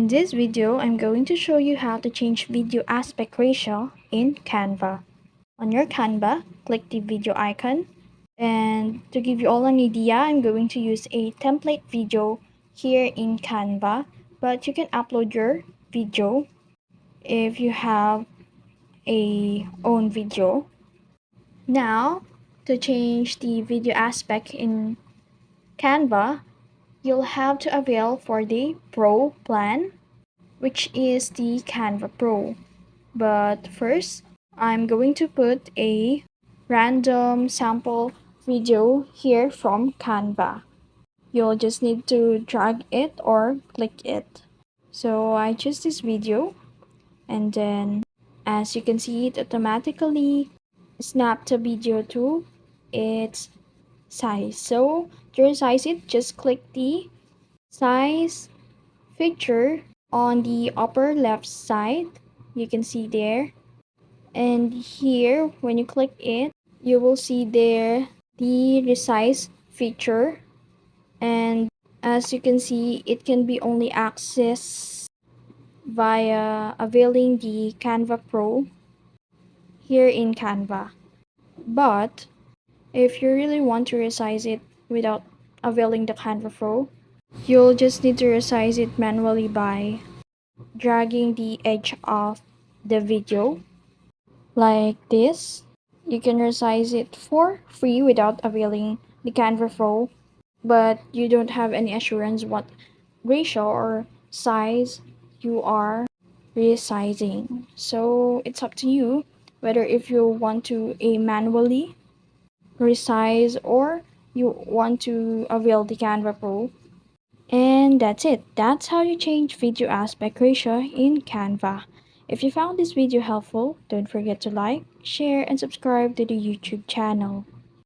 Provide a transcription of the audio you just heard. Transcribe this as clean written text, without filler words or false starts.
In this video, I'm going to show you how to change video aspect ratio in Canva. On your Canva, click the video icon. And to give you all an idea, I'm going to use a template video here in Canva, but you can upload your video if you have a own video. Now, to change the video aspect in Canva, you'll have to avail for the Pro plan, which is the Canva Pro. But first, I'm going to put a random sample video here from Canva. You'll just need to drag it or click it. So I choose this video, and then as you can see, it automatically snapped the video to its size. So to resize it, just click the size feature on the upper left side. You can see there, and here when you click it, you will see there the resize feature, and as you can see, it can be only accessed via availing the Canva Pro here in Canva. But if you really want to resize it without availing the Canva Pro, you'll just need to resize it manually by dragging the edge of the video like this. You can resize it for free without availing the Canva Pro, but you don't have any assurance what ratio or size you are resizing. So it's up to you whether if you want to manually resize or you want to avail the Canva Pro. And that's it. That's how you change video aspect ratio in Canva. If you found this video helpful, don't forget to like, share, and subscribe to the YouTube channel.